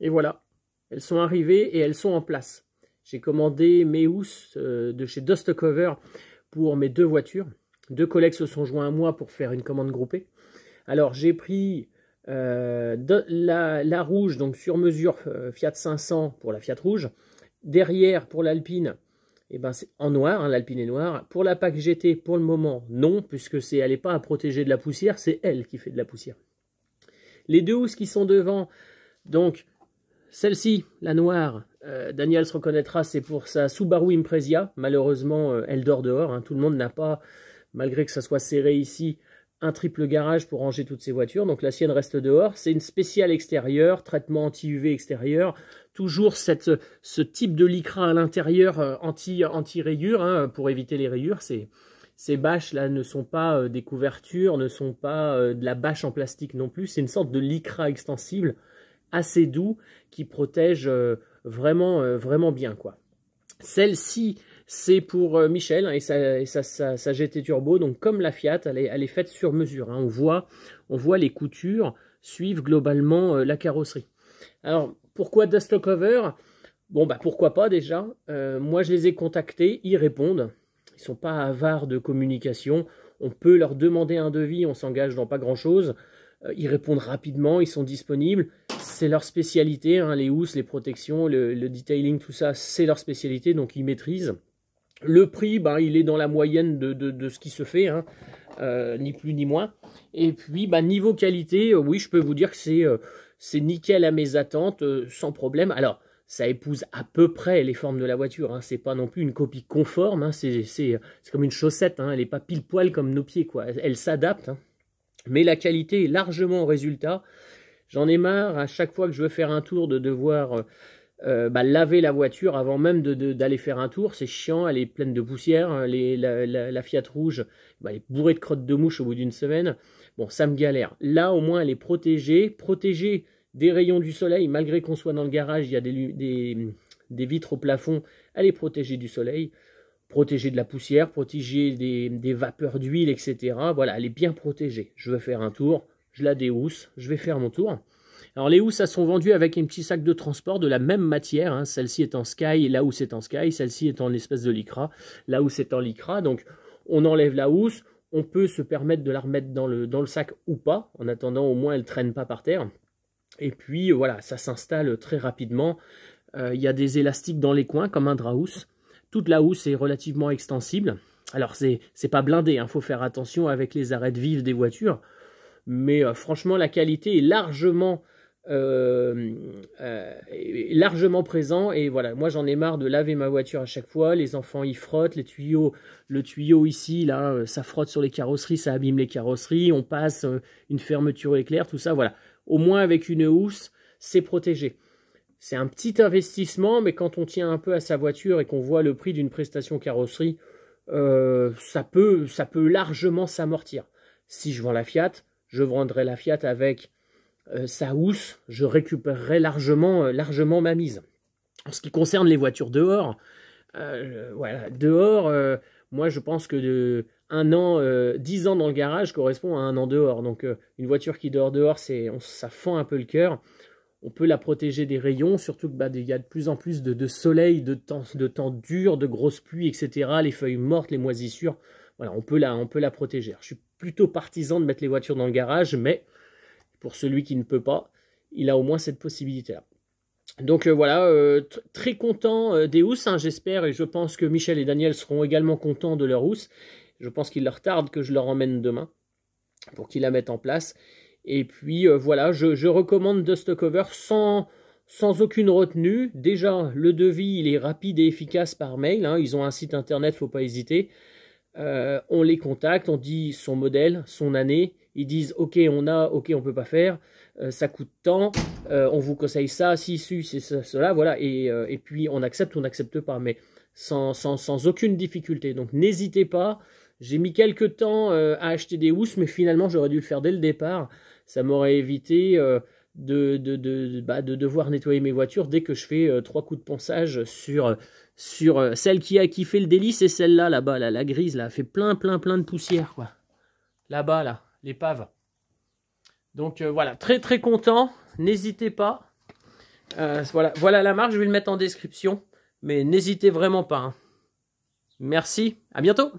Et voilà, elles sont arrivées et elles sont en place. J'ai commandé mes housses de chez Dust Cover pour mes 2 voitures. 2 collègues se sont joints à moi pour faire une commande groupée. Alors j'ai pris la rouge, donc sur mesure Fiat 500 pour la Fiat rouge. Derrière pour l'Alpine, eh ben, c'est en noir, hein, l'Alpine est noire. Pour la PAC GT, pour le moment, non, puisque elle n'est pas à protéger de la poussière, c'est elle qui fait de la poussière. Les 2 housses qui sont devant, donc celle-ci, la noire, Daniel se reconnaîtra, c'est pour sa Subaru Impreza. Malheureusement, elle dort dehors. Hein. Tout le monde n'a pas, malgré que ça soit serré ici, un triple garage pour ranger toutes ses voitures. Donc la sienne reste dehors. C'est une spéciale extérieure, traitement anti-UV extérieur. Toujours ce type de lycra à l'intérieur anti-rayures, hein, pour éviter les rayures. Ces bâches là ne sont pas des couvertures, ne sont pas de la bâche en plastique non plus. C'est une sorte de lycra extensible assez doux qui protège vraiment bien, quoi. Celle-ci, c'est pour Michel, hein, et sa GT Turbo. Donc comme la Fiat, elle est faite sur mesure. Hein. On voit les coutures suivent globalement la carrosserie. Alors pourquoi Dust Cover? Bon, bah pourquoi pas déjà. Moi je les ai contactés, ils répondent. Ils sont pas avares de communication. On peut leur demander un devis, on s'engage dans pas grand chose. Ils répondent rapidement, ils sont disponibles. C'est leur spécialité, hein, les housses, les protections, le detailing, tout ça, c'est leur spécialité, donc ils maîtrisent. Le prix, ben, il est dans la moyenne de ce qui se fait, hein, ni plus ni moins. Et puis, ben, niveau qualité, oui, je peux vous dire que c'est nickel à mes attentes, sans problème. Alors, ça épouse à peu près les formes de la voiture, hein. C'est pas non plus une copie conforme, hein. C'est comme une chaussette, hein. Elle n'est pas pile poil comme nos pieds, quoi. Elle s'adapte, hein. Mais la qualité est largement au résultat. J'en ai marre à chaque fois que je veux faire un tour de devoir laver la voiture avant même d'aller faire un tour. C'est chiant, elle est pleine de poussière. La Fiat rouge, elle est bourrée de crottes de mouche au bout d'une semaine. Bon, ça me galère. Là, au moins, elle est protégée des rayons du soleil. Malgré qu'on soit dans le garage, il y a des vitres au plafond. Elle est protégée du soleil, protégée de la poussière, protégée des vapeurs d'huile, etc. Voilà, elle est bien protégée. Je veux faire un tour, je la déhousse, je vais faire mon tour. Alors les housses, elles sont vendues avec un petit sac de transport de la même matière, hein. Celle-ci est en Sky, là où c'est en Sky, celle-ci est en espèce de lycra, là où c'est en lycra. Donc on enlève la housse, on peut se permettre de la remettre dans le sac ou pas, en attendant au moins elle ne traîne pas par terre. Et puis voilà, ça s'installe très rapidement. Il y a des élastiques dans les coins comme un drap housse. Toute la housse est relativement extensible. Alors c'est pas blindé, hein, faut faire attention avec les arêtes vives des voitures. Mais franchement, la qualité est largement présent. Et voilà, moi j'en ai marre de laver ma voiture à chaque fois. Les enfants y frottent, le tuyau ici, là, ça frotte sur les carrosseries, ça abîme les carrosseries. On passe une fermeture éclair, tout ça, voilà. Au moins avec une housse, c'est protégé. C'est un petit investissement, mais quand on tient un peu à sa voiture et qu'on voit le prix d'une prestation carrosserie, ça peut largement s'amortir. Si je vends la Fiat, je vendrai la Fiat avec sa housse, je récupérerai largement ma mise. En ce qui concerne les voitures dehors, voilà, dehors, moi je pense que 10 ans dans le garage correspond à 1 an dehors. Donc une voiture qui dort dehors, ça fend un peu le cœur. On peut la protéger des rayons, surtout qu'il y a de plus en plus de soleil, de temps dur, de grosses pluies, etc. Les feuilles mortes, les moisissures, voilà, on peut la protéger. Alors, je suis plutôt partisan de mettre les voitures dans le garage, mais pour celui qui ne peut pas, il a au moins cette possibilité-là. Donc voilà, très content des housses, hein, j'espère, et je pense que Michel et Daniel seront également contents de leur housse. Je pense qu'il leur tarde que je leur emmène demain pour qu'ils la mettent en place. Et puis voilà, je recommande Dust Cover sans aucune retenue. Déjà, le devis, il est rapide et efficace par mail, hein. Ils ont un site internet, faut pas hésiter. On les contacte, on dit son modèle, son année. Ils disent ok, on peut pas faire, ça coûte tant, on vous conseille ça, si, c'est ça, cela, voilà. Et puis on accepte ou on n'accepte pas, mais sans aucune difficulté. Donc n'hésitez pas. J'ai mis quelques temps à acheter des housses, mais finalement j'aurais dû le faire dès le départ. Ça m'aurait évité de devoir nettoyer mes voitures dès que je fais 3 coups de ponçage sur celle qui fait le délice, c'est celle-là, là-bas, la grise, là, fait plein de poussière, quoi. Là-bas, là, l'épave. Donc voilà, très content, n'hésitez pas. Voilà la marque, je vais le mettre en description. Mais n'hésitez vraiment pas. Hein. Merci, à bientôt.